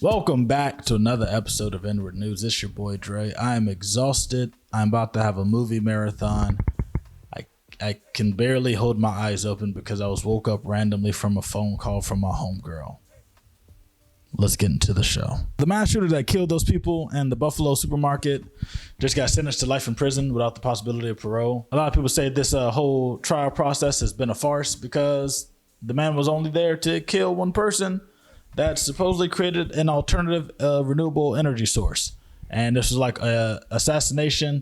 Welcome back to another episode of Inword News. It's your boy Dre. I am exhausted. I'm about to have a movie marathon. I can barely hold my eyes open because I was woke up randomly from a phone call from my homegirl. Let's get into the show. The mass shooter that killed those people in the Buffalo supermarket just got sentenced to life in prison without the possibility of parole. A lot of people say this whole trial process has been a farce because the man was only there to kill one person that supposedly created an alternative renewable energy source. And this was like a assassination,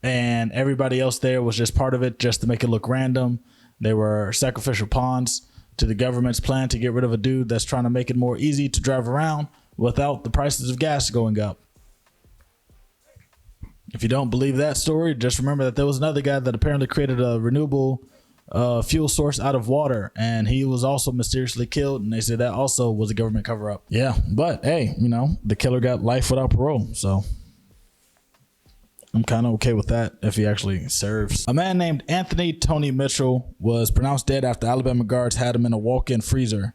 and everybody else there was just part of it just to make it look random. They were sacrificial pawns to the government's plan to get rid of a dude that's trying to make it more easy to drive around without the prices of gas going up. If you don't believe that story, just remember that there was another guy that apparently created a renewable fuel source out of water, and he was also mysteriously killed, and they said that also was a government cover-up. Yeah, but hey, you know, the killer got life without parole, so I'm kind of okay with that if he actually serves. A man named Anthony Tony Mitchell was pronounced dead after Alabama guards had him in a walk-in freezer.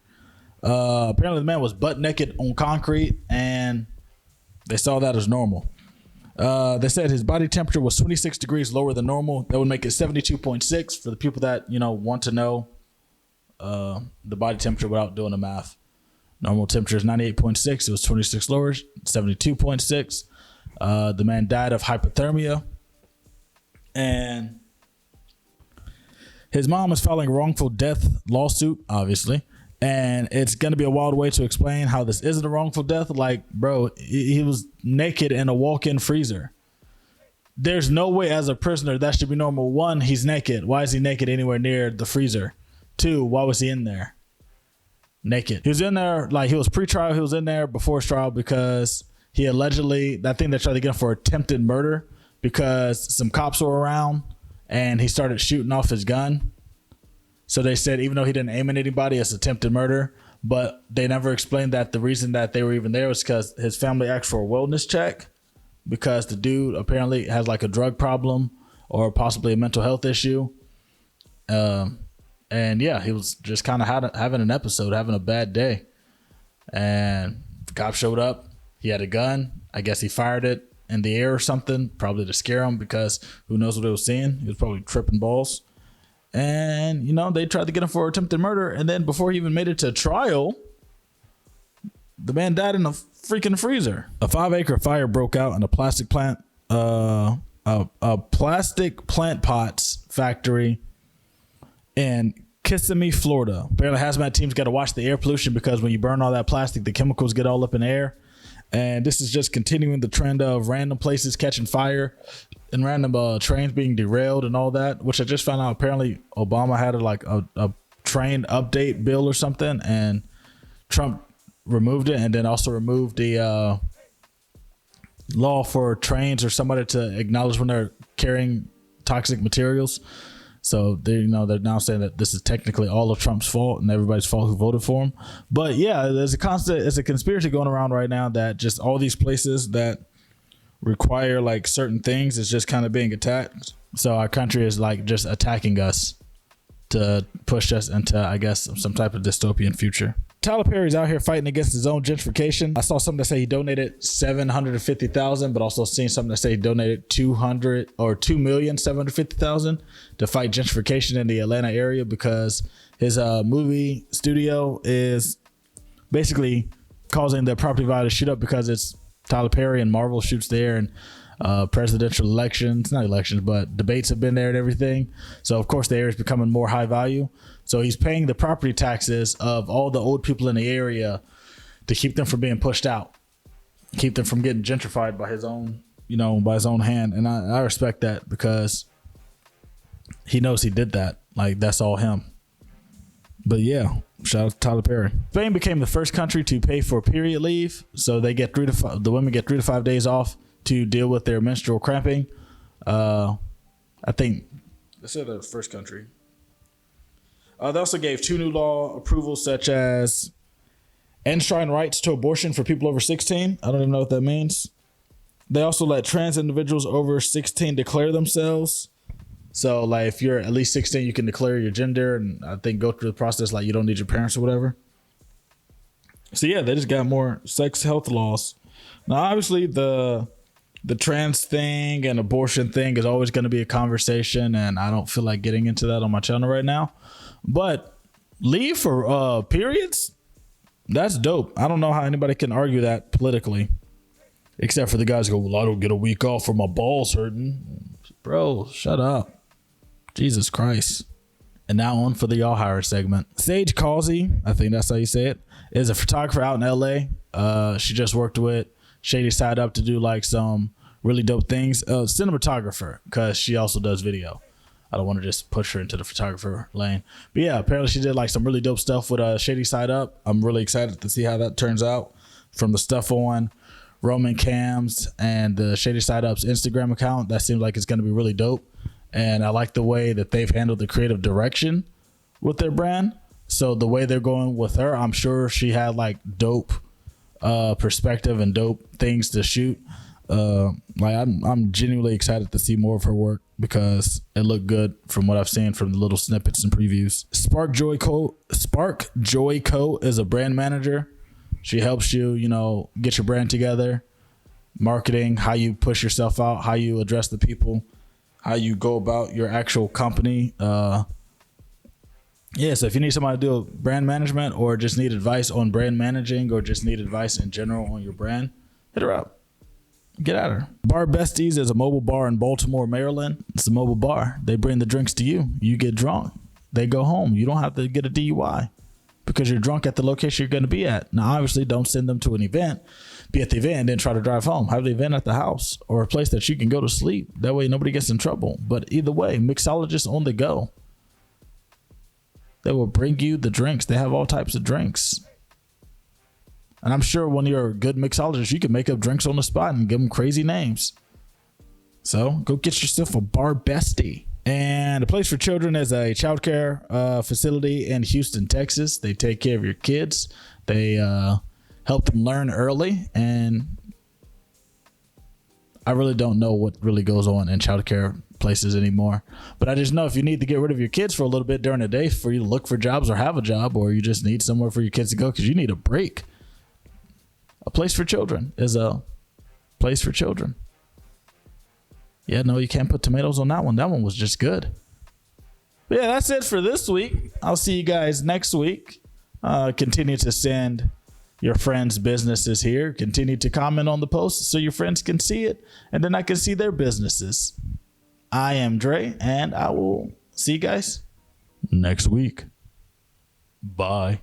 Apparently the man was butt naked on concrete, and they saw that as normal. They said his body temperature was 26 degrees lower than normal. That would make it 72.6 for the people that, you know, want to know the body temperature without doing the math. Normal temperature is 98.6. It was 26 lower, 72.6. The man died of hypothermia, and his mom is filing a wrongful death lawsuit, obviously. And it's going to be a wild way to explain how this isn't a wrongful death. Like, bro, he was naked in a walk-in freezer. There's no way as a prisoner that should be normal. One, he's naked. Why is he naked anywhere near the freezer? Two, why was he in there naked? He was in there, like, he was pre-trial. He was in there before his trial because he allegedly, I think they tried to get him for attempted murder because some cops were around and he started shooting off his gun. So they said even though he didn't aim at anybody, it's attempted murder. But they never explained that the reason that they were even there was because his family asked for a wellness check because the dude apparently has like a drug problem or possibly a mental health issue. And yeah, he was just kind of having an episode, having a bad day. And the cop showed up. He had a gun. I guess he fired it in the air or something, probably to scare him because who knows what he was seeing. He was probably tripping balls. And, you know, they tried to get him for attempted murder. And then before he even made it to trial, the man died in a freaking freezer. A 5-acre fire broke out in a plastic plant, a plastic plant pots factory in Kissimmee, Florida. Apparently hazmat teams got to watch the air pollution because when you burn all that plastic, the chemicals get all up in the air. And this is just continuing the trend of random places catching fire and random trains being derailed and all that, which I just found out apparently Obama had a train update bill or something, and Trump removed it, and then also removed the law for trains or somebody to acknowledge when they're carrying toxic materials. So they're now saying that this is technically all of Trump's fault and everybody's fault who voted for him. But yeah, it's a conspiracy going around right now that just all these places that require like certain things is just kind of being attacked. So our country is like just attacking us to push us into, I guess, some type of dystopian future. Tyler Perry's out here fighting against his own gentrification. I saw something that say he donated $750,000, but also seen something that say he donated $2,750,000 to fight gentrification in the Atlanta area because his movie studio is basically causing the property value to shoot up because it's Tyler Perry and Marvel shoots there, and presidential elections, not elections, but debates have been there and everything. So of course the area is becoming more high value. So he's paying the property taxes of all the old people in the area to keep them from being pushed out, keep them from getting gentrified by his own, by his own hand. And I respect that because he knows he did that. Like, that's all him. But yeah, shout out to Tyler Perry. Spain became the first country to pay for period leave. So they get the women get 3 to 5 days off to deal with their menstrual cramping. I think they said the first country. They also gave 2 new law approvals, such as enshrine rights to abortion for people over 16. I don't even know what that means. They also let trans individuals over 16 declare themselves. So, like, if you're at least 16, you can declare your gender, and I think go through the process like you don't need your parents or whatever. So yeah, they just got more sex health laws. Now, obviously, the trans thing and abortion thing is always going to be a conversation, and I don't feel like getting into that on my channel right now. But leave for periods, that's dope. I don't know how anybody can argue that politically, except for the guys who go, well, I don't get a week off for my balls hurting. Bro, shut up. Jesus Christ. And now on for the Y'all Hire segment. Sage Causey, I think that's how you say it, is a photographer out in LA. She just worked with Shady Side Up to do like some really dope things. Cinematographer, because she also does video. I don't want to just push her into the photographer lane. But yeah, apparently she did like some really dope stuff with Shady Side Up. I'm really excited to see how that turns out. From the stuff on Roman Cams and the Shady Side Up's Instagram account, that seems like it's going to be really dope. And I like the way that they've handled the creative direction with their brand. So the way they're going with her, I'm sure she had like dope perspective and dope things to shoot. I'm genuinely excited to see more of her work because it looked good from what I've seen from the little snippets and previews. Spark Joy Co is a brand manager. She helps you, get your brand together, marketing, how you push yourself out, how you address the people, how you go about your actual company. So if you need somebody to do brand management or just need advice on brand managing or just need advice in general on your brand, hit her up. Get at her. Bar Besties is a mobile bar in Baltimore, Maryland. It's a mobile bar. They bring the drinks to you. You get drunk. They go home. You don't have to get a DUI because you're drunk at the location you're going to be at. Now, obviously, don't send them to an event. Be at the event and then try to drive home. Have the event at the house or a place that you can go to sleep. That way nobody gets in trouble. But either way, mixologists on the go. They will bring you the drinks. They have all types of drinks. And I'm sure when you're a good mixologist, you can make up drinks on the spot and give them crazy names. So go get yourself a Bar Bestie. And a Place for Children is a childcare facility in Houston, Texas. They take care of your kids. They help them learn early. And I really don't know what really goes on in childcare places anymore. But I just know if you need to get rid of your kids for a little bit during the day for you to look for jobs or have a job, or you just need somewhere for your kids to go because you need a break. A Place for Children is a place for children. Yeah, no, you can't put tomatoes on that one. That one was just good. But yeah, that's it for this week. I'll see you guys next week. Continue to send your friends' businesses here. Continue to comment on the post so your friends can see it, and then I can see their businesses. I am Dre, and I will see you guys next week. Bye.